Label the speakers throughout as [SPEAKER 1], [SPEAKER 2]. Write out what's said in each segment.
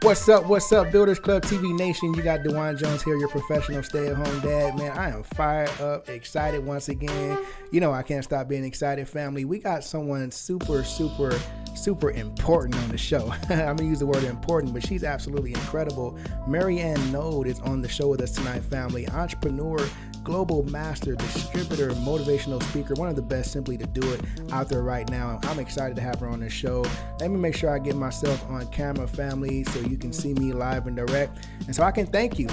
[SPEAKER 1] What's up, Builders Club TV Nation? You got Dewan Jones here, your professional stay-at-home dad. Man, I am fired up, excited once again. You know I can't stop being excited, family. We got someone super important on the show. I'm going to use the word important, but she's absolutely incredible. Marianne Noad is on the show with us tonight, family. Entrepreneur, global master, distributor, motivational speaker, one of the best simply to do it out there right now. I'm excited to have her on the show. Let me make sure I get myself on camera, family, so you can see me live and direct. And so I can thank you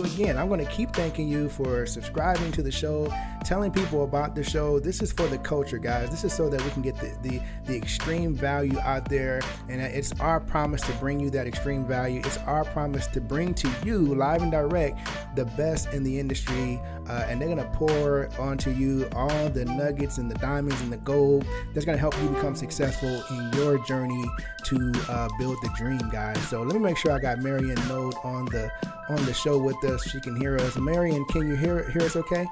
[SPEAKER 1] again. I'm going to keep thanking you for subscribing to the show, telling people about the show. This is for the culture, guys. This is so that we can get the extreme value out there. And it's our promise to bring you that extreme value. It's our promise to bring to you live and direct the best in the industry. And they're going to pour onto you all the nuggets and the diamonds and the gold that's going to help you become successful in your journey to build the dream, guys. So let me make sure I got Marianne Noad on the show with us. She can hear us. Marianne, can you hear us okay?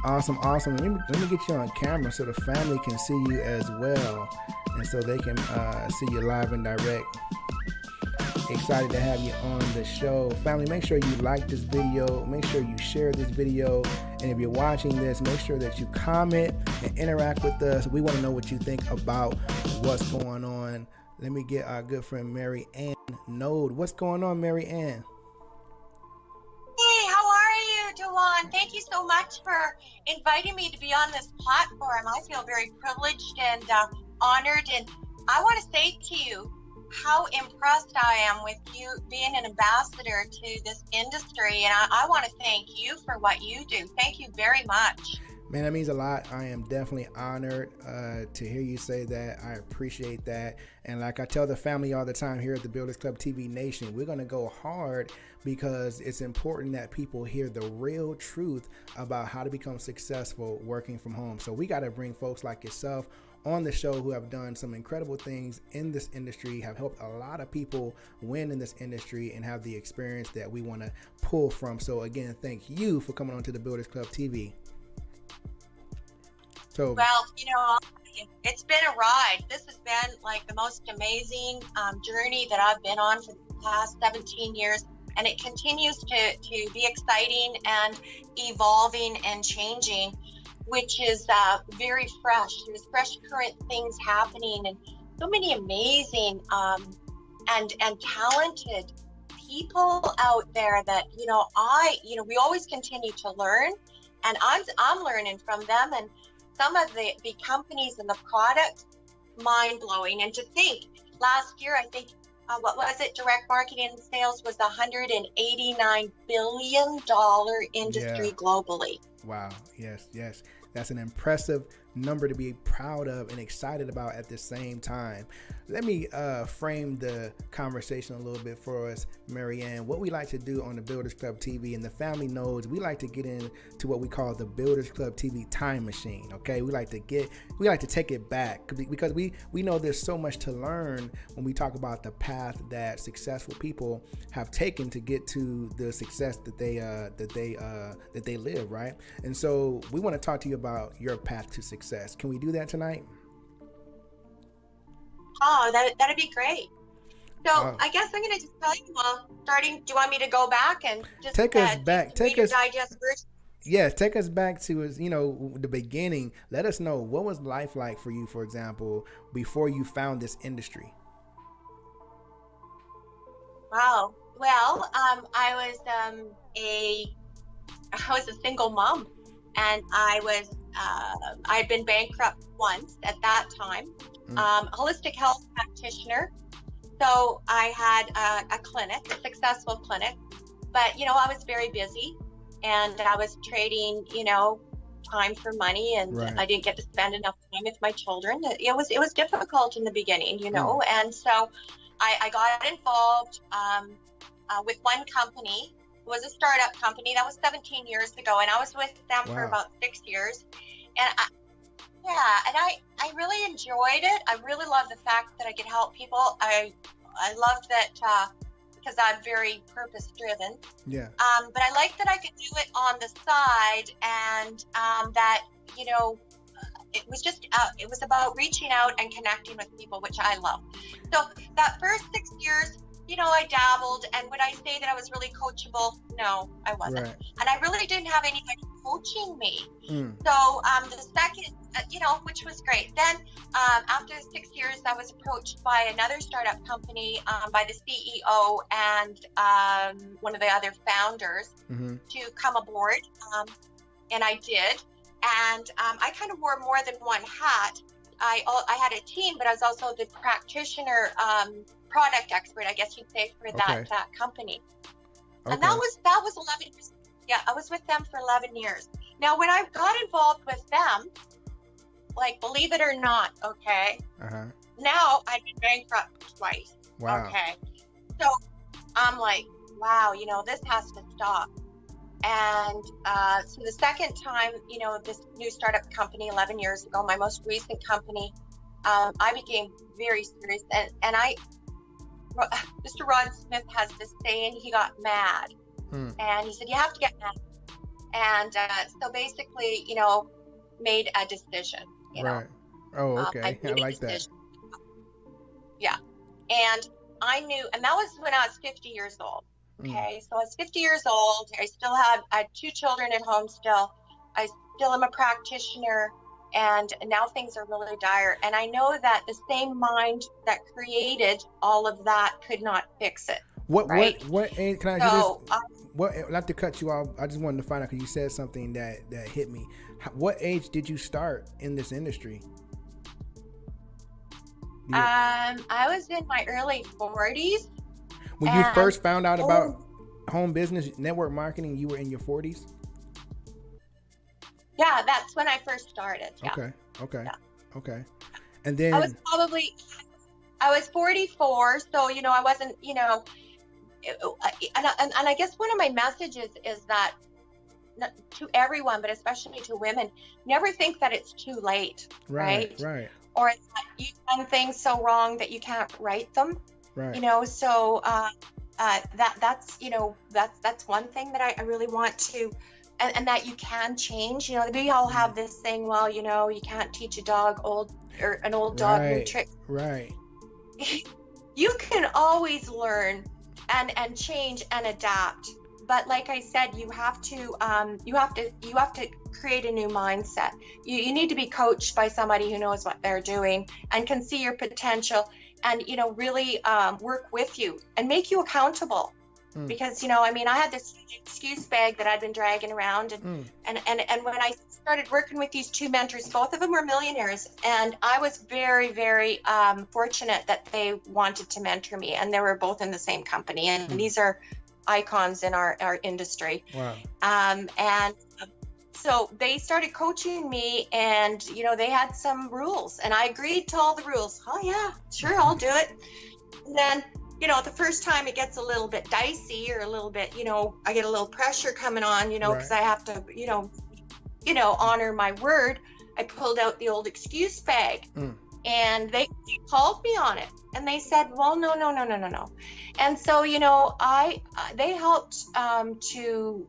[SPEAKER 1] Awesome. Let me get you on camera so the family can see you as well, and so they can see you live and direct. Excited to have you on the show. Family, make sure you like this video. Make sure you share this video. And if you're watching this, make sure that you comment and interact with us. We want to know what you think about what's going on. Let me get our good friend Marianne Noad. What's going on, Marianne?
[SPEAKER 2] Hey, how are you, Dewan? Thank you so much for inviting me to be on this platform. I feel very privileged and honored. And I want to say to you how impressed I am with you being an ambassador to this industry. And I want to thank you for what you do. Thank you very much.
[SPEAKER 1] Man, that means a lot. I am definitely honored to hear you say that. I appreciate that. And like I tell the family all the time here at the Builders Club TV Nation, we're going to go hard because it's important that people hear the real truth about how to become successful working from home. So we got to bring folks like yourself on the show who have done some incredible things in this industry, have helped a lot of people win in this industry, and have the experience that we want to pull from. So again, thank you for coming on to the Builders Club TV. So,
[SPEAKER 2] well, you know, it's been a ride. This has been like the most amazing journey that I've been on for the past 17 years. And it continues to be exciting and evolving and changing, which is very fresh. There's fresh current things happening, and so many amazing and talented people out there that, we always continue to learn, and I'm learning from them. And some of the companies and the products, mind-blowing. And to think, last year, I think, what was it? Direct marketing and sales was $189 billion industry globally.
[SPEAKER 1] Wow. Yes. That's an impressive number to be proud of and excited about at the same time. Let me frame the conversation a little bit for us, Marianne. What we like to do on the Builders Club TV, and the family knows, we like to get into what we call the Builders Club TV time machine. Okay, we like to take it back because we know there's so much to learn when we talk about the path that successful people have taken to get to the success that they live, right? And so we want to talk to you about your path to success. Can we do that tonight?
[SPEAKER 2] Oh, that'd be great. So I guess I'm going to just tell you, starting, do you want me to go back and just
[SPEAKER 1] take us back?
[SPEAKER 2] Digest first?
[SPEAKER 1] Yes, take us back to the beginning. Let us know, what was life like for you, for example, before you found this industry?
[SPEAKER 2] Wow. Well, I was a single mom, and I'd been bankrupt once at that time. Holistic health practitioner. So I had a clinic, a successful clinic, but I was very busy, and I was trading, time for money, and right. I didn't get to spend enough time with my children. It was difficult in the beginning, and so I got involved with one company. It was a startup company. That was 17 years ago, and I was with them for about 6 years. And I really enjoyed it. I really loved the fact that I could help people. I loved that because I'm very purpose driven. Yeah. But I liked that I could do it on the side, and that it was just, it was about reaching out and connecting with people, which I love. So that first 6 years, you know, I dabbled, and would I say that I was really coachable? No, I wasn't.
[SPEAKER 1] Right.
[SPEAKER 2] And I really didn't have anybody coaching me.
[SPEAKER 1] Mm.
[SPEAKER 2] So the second, you know, which was great. Then after 6 years, I was approached by another startup company, by the CEO and one of the other founders to come aboard. And I did. And I kind of wore more than one hat. I had a team, but I was also the practitioner, product expert, I guess you'd say, for that company. And that was 11 years. Yeah, I was with them for 11 years. Now, when I got involved with them, like, believe it or not, now I've been bankrupt twice.
[SPEAKER 1] Wow.
[SPEAKER 2] Okay. So I'm like, wow, you know, this has to stop. And so the second time, you know, this new startup company 11 years ago, my most recent company, I became very serious. And Mr. Rod Smith has this saying, he got mad. And he said, you have to get mad. And so basically, you know, made a decision. You know?
[SPEAKER 1] Oh, okay. I like that.
[SPEAKER 2] Yeah. And I knew, and that was when I was 50 years old. Okay. So I was 50 years old. I had 2 children at home still. I still am a practitioner. And now things are really dire. And I know that the same mind that created all of that could not fix it.
[SPEAKER 1] What age, can I ask you this? Not to cut you off, I just wanted to find out, because you said something that hit me. What age did you start in this industry?
[SPEAKER 2] I was in my early 40s.
[SPEAKER 1] When you first found out about home business, network marketing, you were in your 40s?
[SPEAKER 2] Yeah, that's when I first started. Yeah.
[SPEAKER 1] Okay. And then
[SPEAKER 2] I was 44, so, you know, I wasn't, you know, and I guess one of my messages is that, to everyone, but especially to women, never think that it's too late, right? Or that you've done things so wrong that you can't right them, you know. So that's, you know, that's one thing that I really want to, and that you can change. You know, we all have this thing, well, you know, you can't teach an old dog new tricks. Right. You can always learn and change and adapt. But like I said, you have to create a new mindset. You need to be coached by somebody who knows what they're doing and can see your potential, and, you know, really work with you and make you accountable. Because, you know, I mean, I had this excuse bag that I'd been dragging around, and when I started working with these 2 mentors, both of them were millionaires, and I was very, very fortunate that they wanted to mentor me, and they were both in the same company, and these are icons in our industry. Wow. And so they started coaching me, and, you know, they had some rules, and I agreed to all the rules. Oh yeah, sure, I'll do it. And then, you know, the first time it gets a little bit dicey, or a little bit, you know, I get a little pressure coming on, you know, because I have to, you know, honor my word. I pulled out the old excuse bag, and they called me on it, and they said, well, no. And so, you know, they helped to,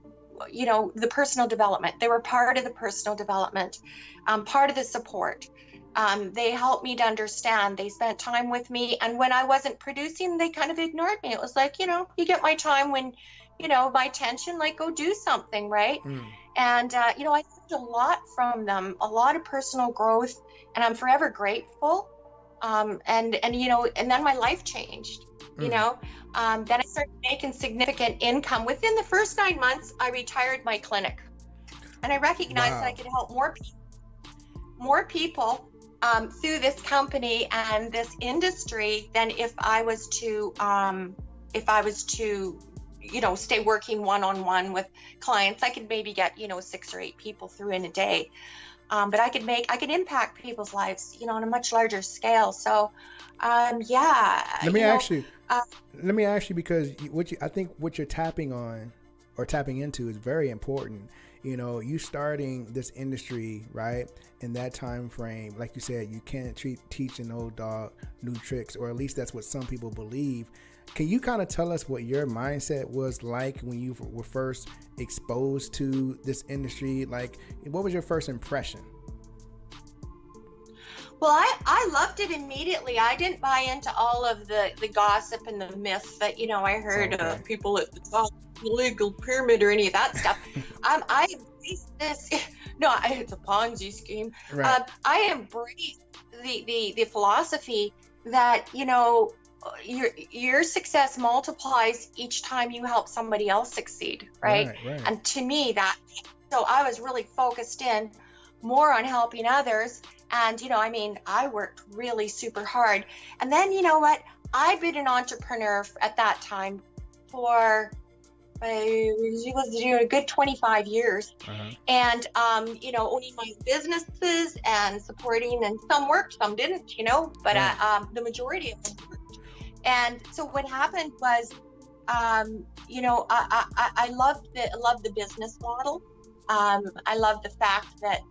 [SPEAKER 2] you know, the personal development. They were part of the personal development, part of the support. They helped me to understand. They spent time with me, and when I wasn't producing, they kind of ignored me. It was like, you know, you get my time when, you know, my attention, like, go do something, right? And you know, I learned a lot from them, a lot of personal growth, and I'm forever grateful. And you know, and then my life changed. You know, then I started making significant income. Within the first 9 months, I retired my clinic, and I recognized that I could help more people through this company and this industry than if I was to you know, stay working one-on-one with clients. I could maybe get, you know, 6 or 8 people through in a day, but I could impact people's lives, you know, on a much larger scale. So let me ask you, because I think what you're tapping on or tapping into is very important. You know, you starting this industry, right, in that time frame, like you said, you can't teach an old dog new tricks, or at least that's what some people believe. Can you kind of tell us what your mindset was like when you were first exposed to this industry? Like, what was your first impression? Well, I loved it immediately. I didn't buy into all of the gossip and the myths that, I heard people at the top of the legal pyramid or any of that stuff. I embraced this. No, it's a Ponzi scheme.
[SPEAKER 1] Right.
[SPEAKER 2] I embraced the philosophy that, your success multiplies each time you help somebody else succeed, right? And to me, so I was really focused in more on helping others. And, I worked really super hard. And then, you know what? I've been an entrepreneur at that time for a good 25 years. And, owning my businesses and supporting, and some worked, some didn't, but the majority of them worked. And so what happened was, I loved the business model. I love the fact that,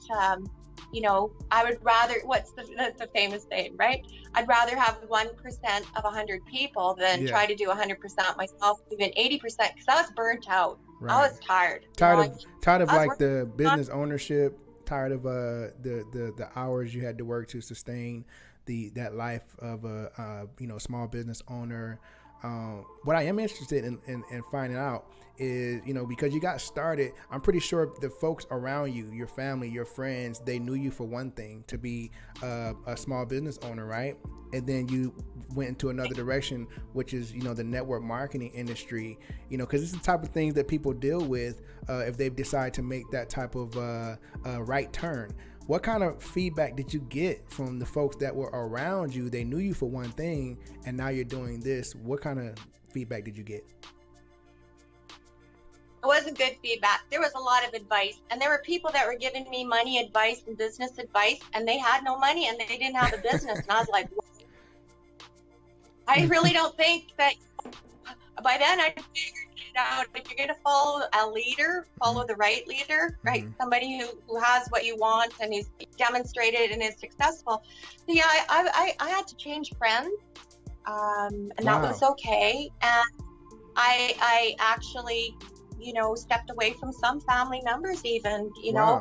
[SPEAKER 2] I would rather, what's the famous saying, right? I'd rather have 1% of 100 people than try to do 100% myself, even 80%, because I was burnt out. I was tired.
[SPEAKER 1] Tired of like the business ownership, tired of the hours you had to work to sustain that life of a small business owner. What I am interested in finding out is, because you got started, I'm pretty sure the folks around you, your family, your friends, they knew you for one thing, to be a small business owner, right? And then you went into another direction, which is, the network marketing industry, because it's the type of things that people deal with if they decide to make that type of right turn. What kind of feedback did you get from the folks that were around you? They knew you for one thing, and now you're doing this. What kind of feedback did you get?
[SPEAKER 2] It wasn't good feedback. There was a lot of advice, and there were people that were giving me money advice and business advice, and they had no money and they didn't have a business. And I was like, what? I really don't think that. By then I figured it out. If you're going to follow a leader, follow the right leader, right? Somebody who has what you want and is demonstrated and is successful. So yeah, I had to change friends, and that was okay. And I actually, stepped away from some family members even,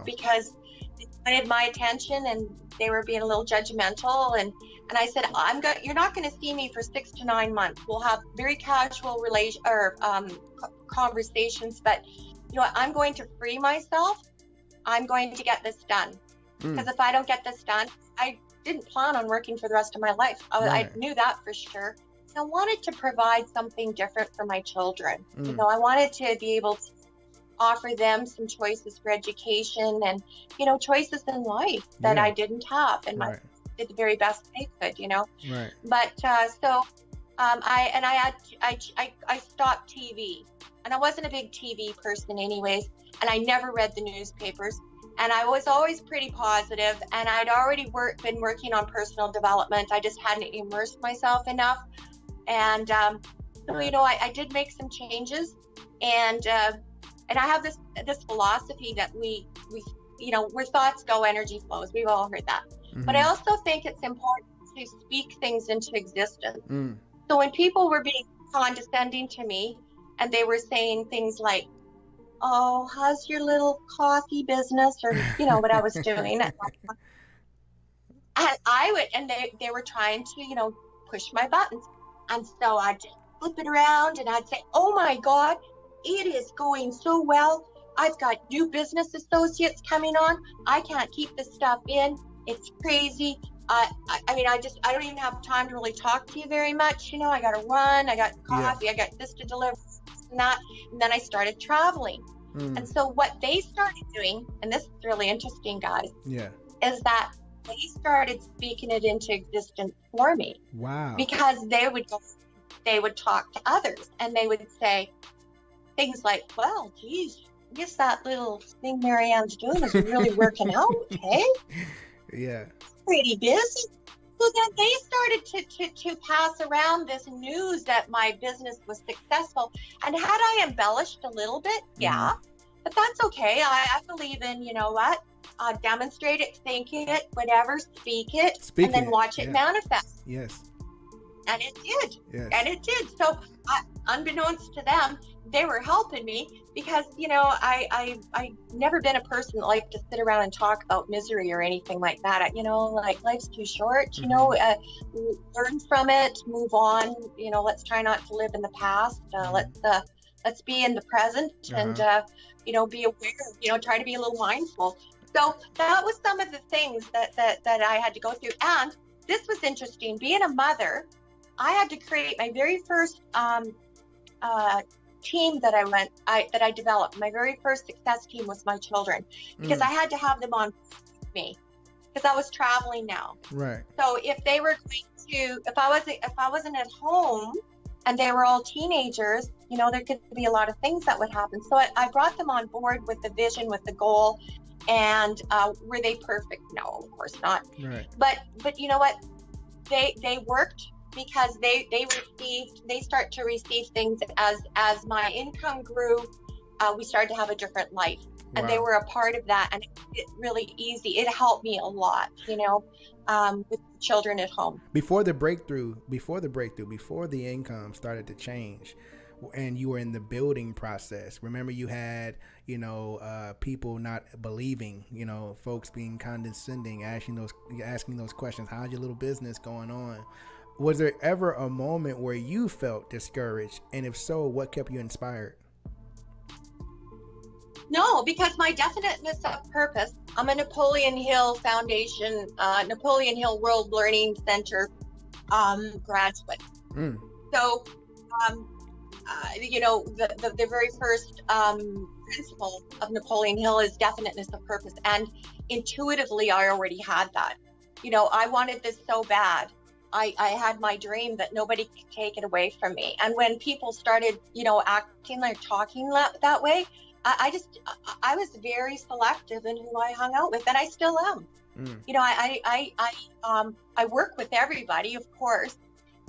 [SPEAKER 2] because they wanted my attention and they were being a little judgmental. And I said, you're not going to see me for 6 to 9 months. We'll have very casual conversations, but I'm going to free myself. I'm going to get this done. Because if I don't get this done, I didn't plan on working for the rest of my life. I knew that for sure. I wanted to provide something different for my children. I wanted to be able to offer them some choices for education and, choices in life that I didn't have, and I did the very best they could, But I stopped TV, and I wasn't a big TV person anyways, and I never read the newspapers. And I was always pretty positive, and I'd already been working on personal development. I just hadn't immersed myself enough. And so, I did make some changes, and I have this philosophy that we where thoughts go, energy flows. We've all heard that. But I also think it's important to speak things into existence. So when people were being condescending to me, and they were saying things like, "Oh, how's your little coffee business?" or what I was doing, and they were trying to push my buttons. And so I'd just flip it around and I'd say, "Oh my God, it is going so well. I've got new business associates coming on. I can't keep this stuff in. It's crazy. I don't even have time to really talk to you very much. I got to run. I got coffee. I got this to deliver and that." And then I started traveling. And so what they started doing, and this is really interesting, guys, is that they started speaking it into existence for me.
[SPEAKER 1] Wow.
[SPEAKER 2] Because they would talk to others, and they would say things like, "Well, geez, I guess that little thing Marianne's doing is really working out, hey?
[SPEAKER 1] Yeah.
[SPEAKER 2] Pretty busy." So then they started to pass around this news that my business was successful. And had I embellished a little bit, but that's okay. I believe in, demonstrate it, think it, whatever, speak it, and then watch it manifest.
[SPEAKER 1] Yes.
[SPEAKER 2] And it did.
[SPEAKER 1] Yes.
[SPEAKER 2] And it did. So unbeknownst to them, they were helping me because, you know, I never been a person that liked to sit around and talk about misery or anything like that. You know, like life's too short, you know, learn from it, move on, you know, let's try not to live in the past. Let's be in the present and, you know, be aware, you know, try to be a little mindful. So that was some of the things that I had to go through. And this was interesting. Being a mother, I had to create my very first team that I developed. My very first success team was my children, because I had to have them on me because I was traveling now.
[SPEAKER 1] Right.
[SPEAKER 2] So if they were going to, if I wasn't at home and they were all teenagers, you know, there could be a lot of things that would happen. So I brought them on board with the vision, with the goal. And were they perfect? No, of course not.
[SPEAKER 1] Right.
[SPEAKER 2] But you know what? They worked because they start to receive things as my income grew. We started to have a different life, and they were a part of that, and it really easy. It helped me a lot, you know, with children at home. Before
[SPEAKER 1] the income started to change, and you were in the building process. Remember, you had, you know, people not believing, you know, folks being condescending, asking those questions. How's your little business going on? Was there ever a moment where you felt discouraged? And if so, what kept you inspired?
[SPEAKER 2] No, because my definiteness of purpose. I'm a Napoleon Hill Foundation, Napoleon Hill World Learning Center graduate. So, you know, the very first principle of Napoleon Hill is definiteness of purpose. And intuitively, I already had that. You know, I wanted this so bad. I had my dream that nobody could take it away from me. And when people started, you know, acting like talking that way, I was very selective in who I hung out with, and I still am. You know, I work with everybody, of course,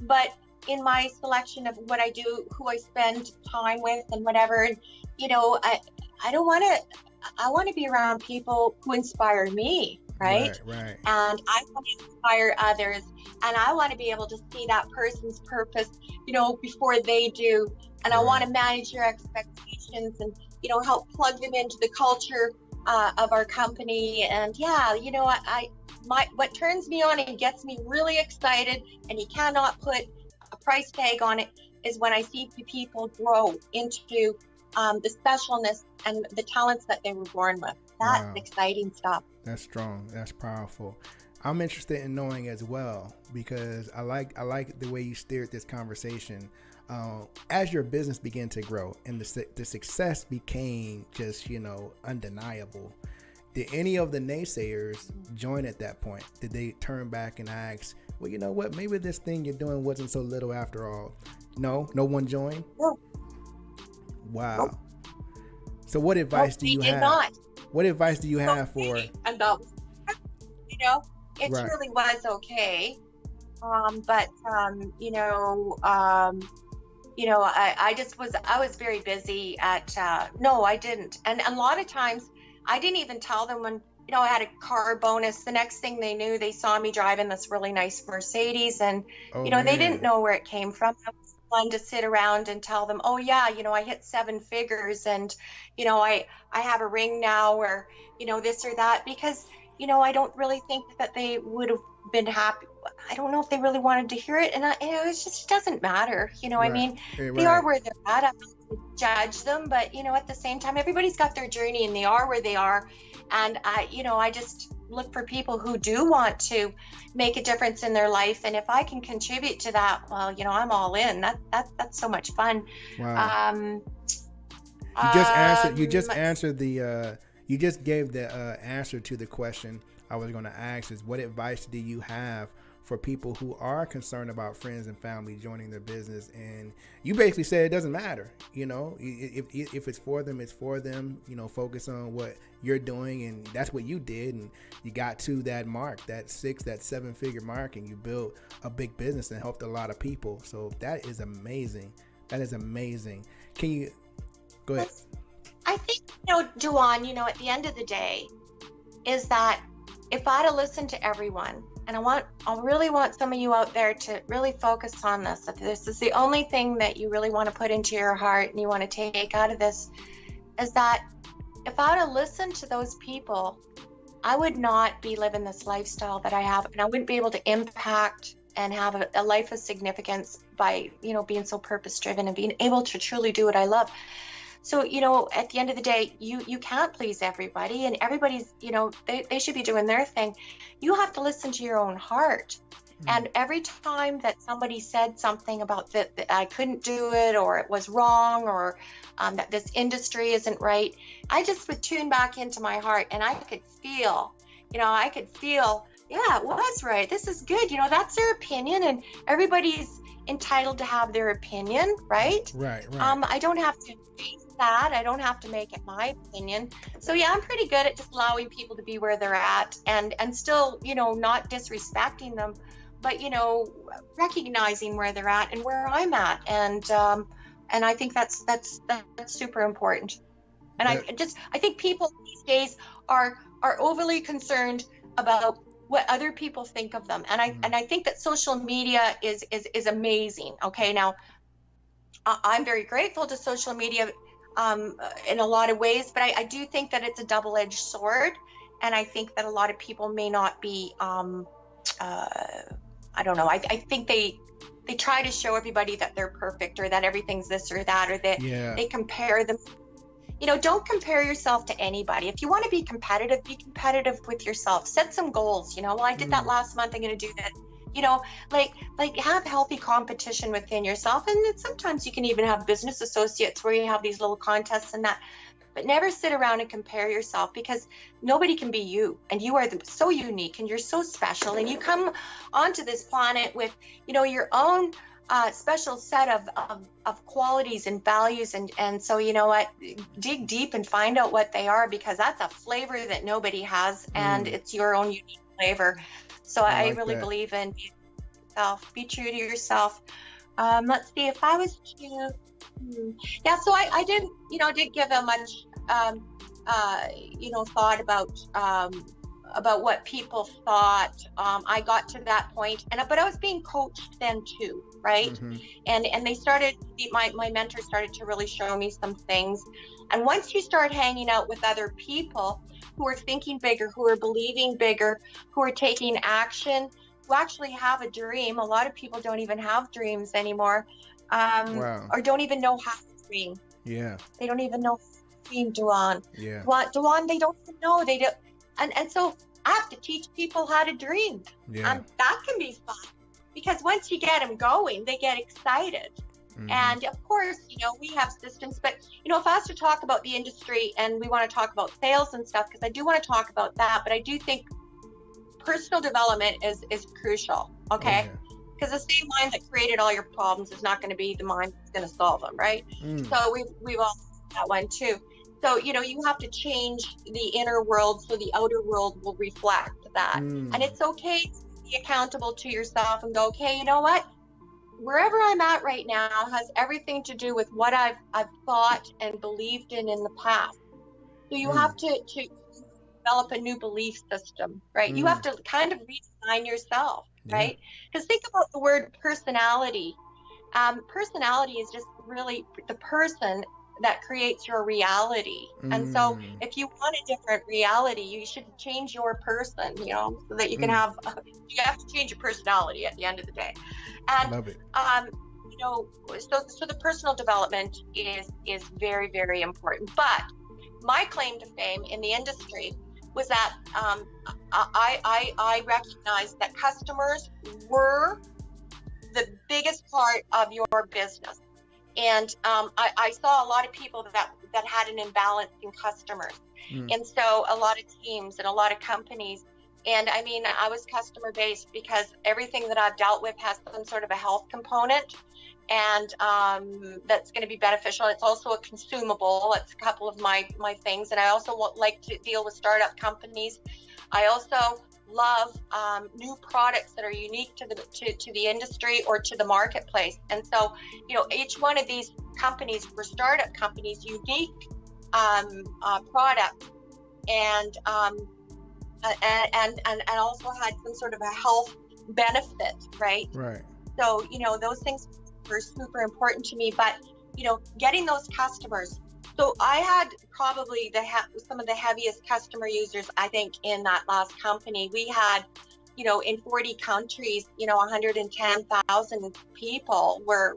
[SPEAKER 2] but in my selection of what I do, who I spend time with and whatever, and, you know, I want to be around people who inspire me, right?
[SPEAKER 1] Right.
[SPEAKER 2] And I want to inspire others, and I want to be able to see that person's purpose, you know, before they do. And I want to manage your expectations and, you know, help plug them into the culture of our company. And yeah, you know, what turns me on and gets me really excited, and you cannot put a price tag on it, is when I see people grow into the specialness and the talents that they were born with. That's exciting stuff.
[SPEAKER 1] That's strong. That's powerful. I'm interested in knowing as well, because I like the way you steered this conversation. As your business began to grow and the success became just, you know, undeniable, did any of the naysayers join at that point? Did they turn back and ask, well, you know what, maybe this thing you're doing wasn't so little after all? No one joined?
[SPEAKER 2] No.
[SPEAKER 1] Wow.
[SPEAKER 2] Nope.
[SPEAKER 1] So what advice do you have?
[SPEAKER 2] Not.
[SPEAKER 1] What advice do you have for?
[SPEAKER 2] About, you know, it really was okay. But you know, I was very busy at, no, I didn't. And a lot of times I didn't even tell them when, you know, I had a car bonus. The next thing they knew, they saw me driving this really nice Mercedes, and, you know, they didn't know where it came from. I was fun to sit around and tell them, oh yeah, you know, I hit 7 figures, and, you know, I have a ring now, or, you know, this or that, because, you know, I don't really think that they would have been happy. I don't know if they really wanted to hear it, and it just doesn't matter. You know, I mean, they are where they're at. I'm not going to judge them, but, you know, at the same time, everybody's got their journey, and they are where they are. And I just look for people who do want to make a difference in their life, and if I can contribute to that, well, you know, I'm all in. That's so much fun.
[SPEAKER 1] Wow. You just gave the answer to the question I was going to ask, is what advice do you have for people who are concerned about friends and family joining their business? And you basically said it doesn't matter, you know, if it's for them, it's for them. You know, focus on what you're doing, and that's what you did, and you got to that mark, that 7-figure mark, and you built a big business and helped a lot of people. So that is amazing. Can you go ahead?
[SPEAKER 2] I think, you know, Duan, you know, at the end of the day, is that if I'd have listened to everyone, And I really want some of you out there to really focus on this. If this is the only thing that you really want to put into your heart and you want to take out of this, is that if I would have listened to those people, I would not be living this lifestyle that I have, and I wouldn't be able to impact and have a life of significance by, being so purpose driven and being able to truly do what I love. So, at the end of the day, you can't please everybody, and everybody's, they should be doing their thing. You have to listen to your own heart. And every time that somebody said something about that I couldn't do it, or it was wrong, or that this industry isn't right, I just would tune back into my heart, and I could feel, yeah, it was right. This is good. That's their opinion, and everybody's entitled to have their opinion, right?
[SPEAKER 1] Right.
[SPEAKER 2] I don't have to face that. I don't have to make it my opinion. So yeah, I'm pretty good at just allowing people to be where they're at, and still, not disrespecting them, but recognizing where they're at and where I'm at, and I think that's super important. And I think people these days are overly concerned about what other people think of them, and I think that social media is amazing. Okay, now I'm very grateful to social media in a lot of ways, but I do think that it's a double-edged sword, and I think that a lot of people may not be I don't know. I think they try to show everybody that they're perfect, or that everything's this or that, or that they compare them. Don't compare yourself to anybody. If you want to be competitive with yourself. Set some goals. Well, I did that last month. I'm going to do that. Like have healthy competition within yourself. And sometimes you can even have business associates where you have these little contests and that. But never sit around and compare yourself, because nobody can be you, and you are so unique, and you're so special, and you come onto this planet with, your own special set of qualities and values, and so dig deep and find out what they are, because that's a flavor that nobody has, and it's your own unique flavor. So I really believe in yourself. Be true to yourself. Let's see, if I was to yeah, so I didn't give a much thought about what people thought. I got to that point, but I was being coached then too, right? And they started, my mentor started to really show me some things. And once you start hanging out with other people who are thinking bigger, who are believing bigger, who are taking action, who actually have a dream. A lot of people don't even have dreams anymore. Or don't even know how to dream. Yeah. They don't even know how to dream, Duan. Yeah. Duan, they don't even know. They don't. And so I have to teach people how to dream. Yeah. That can be fun, because once you get them going, they get excited. And of course, we have systems, but if I was to talk about the industry, and we want to talk about sales and stuff, because I do want to talk about that, but I do think personal development is crucial. Okay. Yeah. Because the same mind that created all your problems is not going to be the mind that's going to solve them, right? So we've all seen that one too. So you have to change the inner world so the outer world will reflect that. And it's okay to be accountable to yourself and go, okay, you know what? Wherever I'm at right now has everything to do with what I've thought and believed in the past. So you have to develop a new belief system, right? You have to kind of redesign yourself. Right? Because think about the word personality. Personality is just really the person that creates your reality. And so if you want a different reality, you should change your person, so that you can have to change your personality at the end of the day. And love it. So the personal development is very, very important. But my claim to fame in the industry was that I recognized that customers were the biggest part of your business. And I saw a lot of people that had an imbalance in customers. And so a lot of teams and a lot of companies. And I was customer based because everything that I've dealt with has some sort of a health component. And that's going to be beneficial. It's also a consumable. It's a couple of my things. And I also like to deal with startup companies. I also love new products that are unique to the industry or to the marketplace. And so, each one of these companies were startup companies, unique products. And and also had some sort of a health benefit, right?
[SPEAKER 1] Right.
[SPEAKER 2] So, those things were super important to me, but, getting those customers. So I had probably some of the heaviest customer users, I think, in that last company. We had, in 40 countries, 110,000 people were,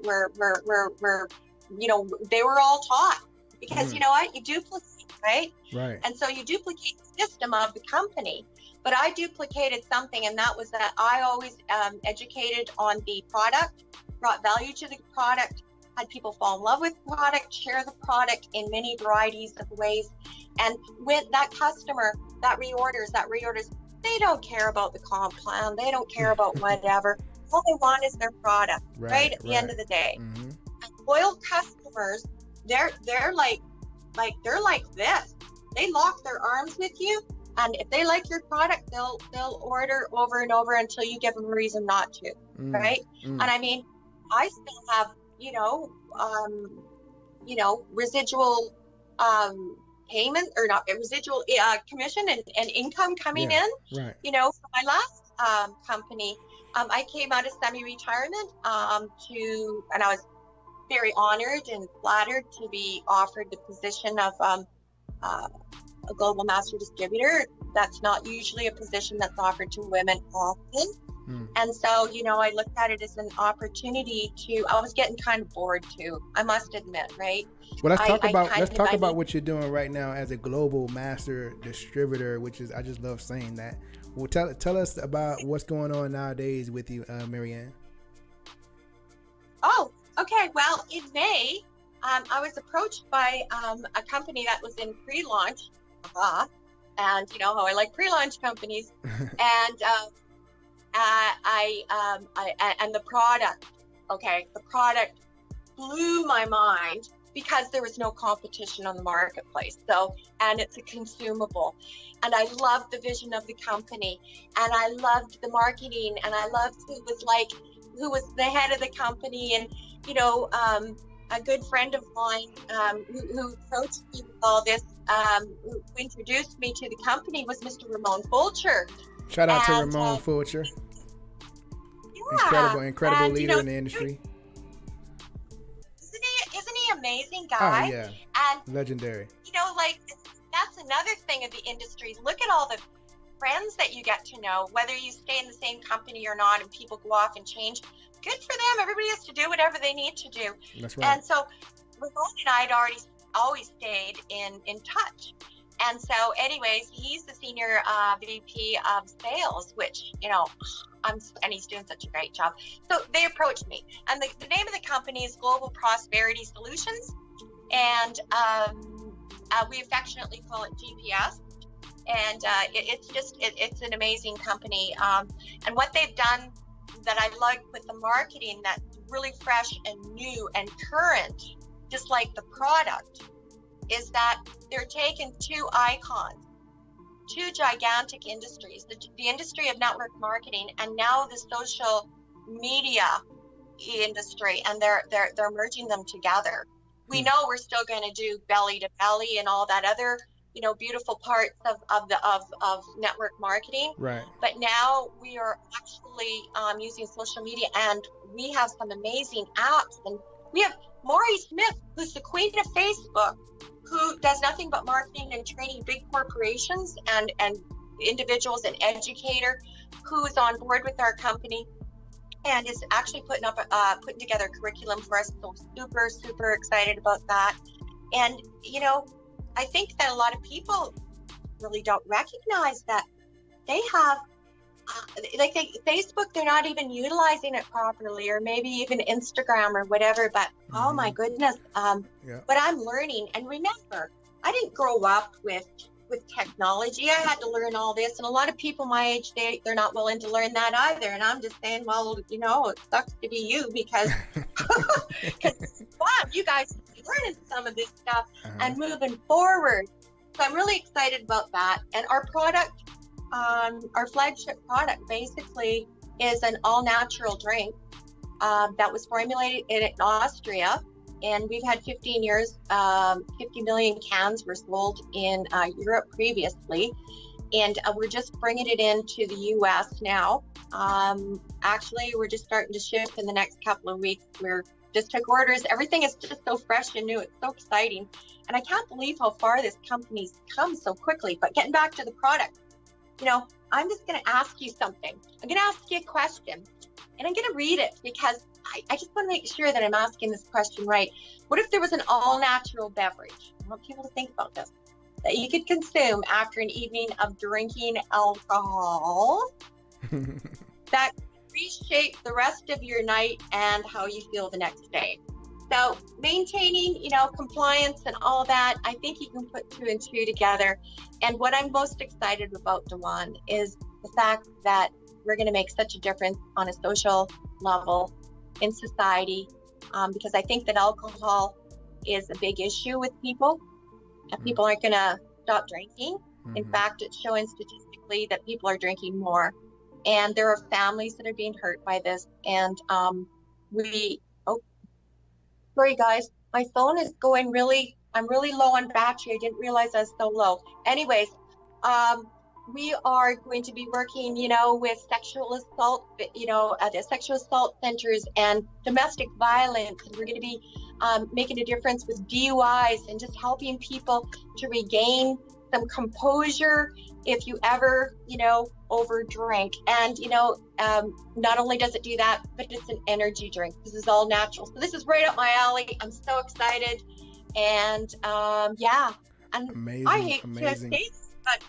[SPEAKER 2] they were all taught because, you know what, you duplicate, right?
[SPEAKER 1] Right.
[SPEAKER 2] And so you duplicate the system of the company. But I duplicated something, and that was that I always educated on the product, brought value to the product, had people fall in love with the product, share the product in many varieties of ways. And with that customer, that reorders, they don't care about the comp plan. They don't care about whatever. All they want is their product, right? At the end of the day.
[SPEAKER 1] Mm-hmm.
[SPEAKER 2] And loyal customers, they're like this. They lock their arms with you. And if they like your product, they'll order over and over until you give them a reason not to, right? And I mean, I still have, residual payment, or not residual commission and income coming in.
[SPEAKER 1] Right.
[SPEAKER 2] For my last company, I came out of semi-retirement and I was very honored and flattered to be offered the position of a global master distributor. That's not usually a position that's offered to women often. And so, I looked at it as an opportunity I was getting kind of bored too, I must admit, right?
[SPEAKER 1] Well, let's talk about what you're doing right now as a global master distributor, which is, I just love saying that. Well, tell us about what's going on nowadays with you, Marianne.
[SPEAKER 2] Oh, okay. Well, in May, I was approached by a company that was in pre-launch, and you know how I like pre-launch companies, and and the product blew my mind because there was no competition on the marketplace. So, and it's a consumable, and I loved the vision of the company, and I loved the marketing, and I loved who was the head of the company, and a good friend of mine who approached me with all this, who introduced me to the company, was Mr. Ramon Fulcher.
[SPEAKER 1] Shout out to Ramon Fulcher.
[SPEAKER 2] Yeah.
[SPEAKER 1] Incredible leader in the industry.
[SPEAKER 2] Isn't he amazing guy?
[SPEAKER 1] Oh, yeah.
[SPEAKER 2] And
[SPEAKER 1] legendary.
[SPEAKER 2] That's another thing of the industry. Look at all the friends that you get to know, whether you stay in the same company or not, and people go off and change. Good for them. Everybody has to do whatever they need to do.
[SPEAKER 1] That's right.
[SPEAKER 2] And so Ramon and I had always stayed in touch. And so anyways, he's the senior VP of sales, which, and he's doing such a great job. So they approached me, and the name of the company is Global Prosperity Solutions. And we affectionately call it GPS. And it's an amazing company. And what they've done that I like with the marketing that's really fresh and new and current, just like the product, is that they're taking two icons, two gigantic industries, the industry of network marketing and now the social media industry, and they're merging them together. We know we're still going to do belly to belly and all that other beautiful parts of network marketing.
[SPEAKER 1] Right.
[SPEAKER 2] But now we are actually using social media, and we have some amazing apps. And we have Maury Smith, who's the queen of Facebook, who does nothing but marketing and training big corporations and individuals, an educator who is on board with our company and is actually putting together a curriculum for us. So super, super excited about that. And, I think that a lot of people really don't recognize that they have, Facebook, they're not even utilizing it properly, or maybe even Instagram or whatever. But oh my goodness, what I'm learning. And remember, I didn't grow up with technology. I had to learn all this, and a lot of people my age, they're not willing to learn that either. And I'm just saying, well, it sucks to be you, because wow, you guys are learning some of this stuff and moving forward. So I'm really excited about that. And our product, our flagship product, basically is an all-natural drink that was formulated in Austria. And we've had 15 years, 50 million cans were sold in Europe previously. and we're just bringing it into the U.S. now. Actually, we're just starting to ship in the next couple of weeks. We're just took orders. Everything is just so fresh and new. It's so exciting. And I can't believe how far this company's come so quickly. But getting back to the product, I'm just going to ask you something. I'm going to ask you a question, and I'm going to read it because I just want to make sure that I'm asking this question right. What if there was an all-natural beverage? I want people to think about this, that you could consume after an evening of drinking alcohol that reshape the rest of your night and how you feel the next day. So maintaining, compliance and all that, I think you can put 2 and 2 together. And what I'm most excited about, Dewan, is the fact that we're going to make such a difference on a social level in society, because I think that alcohol is a big issue with people, and people aren't going to stop drinking. In fact, it's showing statistically that people are drinking more. And there are families that are being hurt by this. And sorry guys, my phone is going I'm really low on battery. I didn't realize I was so low. Anyways, we are going to be working, with sexual assault, the sexual assault centers and domestic violence. And we're going to be making a difference with DUIs and just helping people to regain some composure if you ever, overdrink. And, not only does it do that, but it's an energy drink. This is all natural. So this is right up my alley. I'm so excited. And and
[SPEAKER 1] amazing,
[SPEAKER 2] I hate to say this, but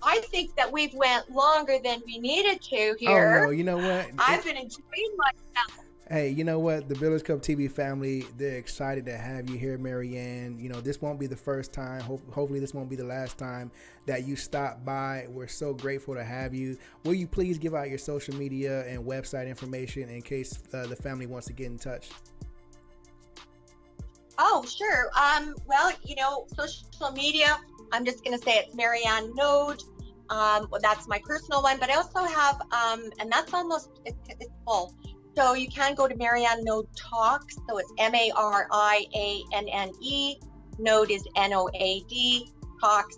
[SPEAKER 2] I think that we've went longer than we needed to here.
[SPEAKER 1] Oh, no, you know what?
[SPEAKER 2] I've been enjoying myself.
[SPEAKER 1] Hey, you know what? The Builders Club TV family, they're excited to have you here, Marianne. This won't be the first time. Hopefully this won't be the last time that you stop by. We're so grateful to have you. Will you please give out your social media and website information in case the family wants to get in touch?
[SPEAKER 2] Oh, sure. Well, social media, I'm just going to say it's Marianne Noad. That's my personal one, but I also have, and that's almost, it's full. So you can go to Marianne Noad Talks. So it's Marianne. Noad is Noad. Talks,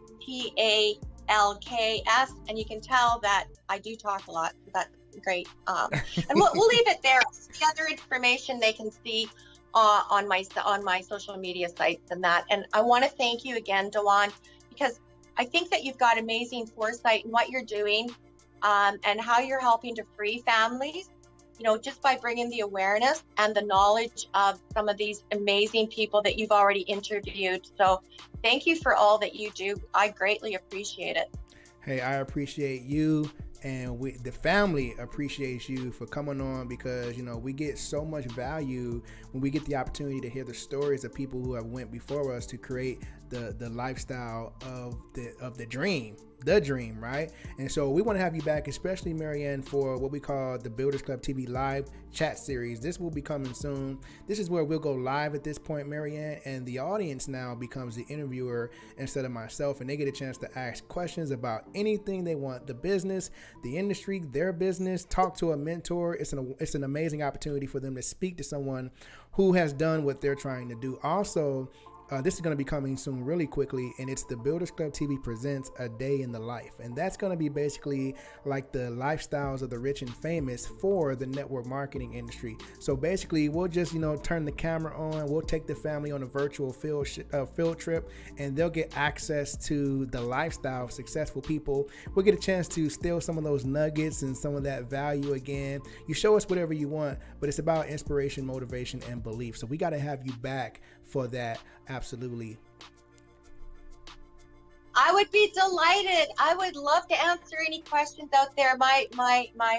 [SPEAKER 2] Talks. And you can tell that I do talk a lot. That's great. And we'll leave it there. The other information they can see on my social media sites and that. And I want to thank you again, Dewan, because I think that you've got amazing foresight in what you're doing, and how you're helping to free families, just by bringing the awareness and the knowledge of some of these amazing people that you've already interviewed. So thank you for all that you do. I greatly appreciate it.
[SPEAKER 1] Hey, I appreciate you. And the family appreciates you for coming on, because, we get so much value when we get the opportunity to hear the stories of people who have went before us to create the lifestyle of the dream, right? And so we want to have you back, especially Marianne, for what we call the Builders Club TV live chat series. This will be coming soon. This is where we'll go live at this point, Marianne, and the audience now becomes the interviewer instead of myself, and they get a chance to ask questions about anything they want: the business, the industry, their business, talk to a mentor. It's an amazing opportunity for them to speak to someone who has done what they're trying to do. Also, this is going to be coming soon really quickly, and it's the Builders Club TV presents A Day in the Life, and that's going to be basically like the lifestyles of the rich and famous for the network marketing industry. So basically we'll just turn the camera on, we'll take the family on a virtual field trip, and they'll get access to the lifestyle of successful people. We'll get a chance to steal some of those nuggets and some of that value again. You show us whatever you want, but it's about inspiration, motivation, and belief. So we got to have you back for that. Absolutely.
[SPEAKER 2] I would be delighted. I would love to answer any questions out there. My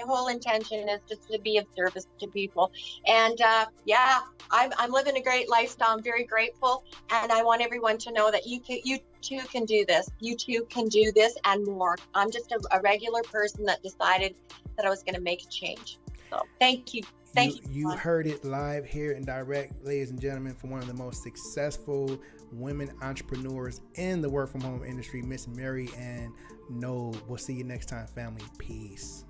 [SPEAKER 2] whole intention is just to be of service to people. And I'm living a great lifestyle. I'm very grateful, and I want everyone to know that you too can do this. You too can do this and more. I'm just a regular person that decided that I was going to make a change. So thank you.
[SPEAKER 1] You heard it live here in direct, ladies and gentlemen, from one of the most successful women entrepreneurs in the work from home industry, Miss Marianne Noad. We'll see you next time, family. Peace.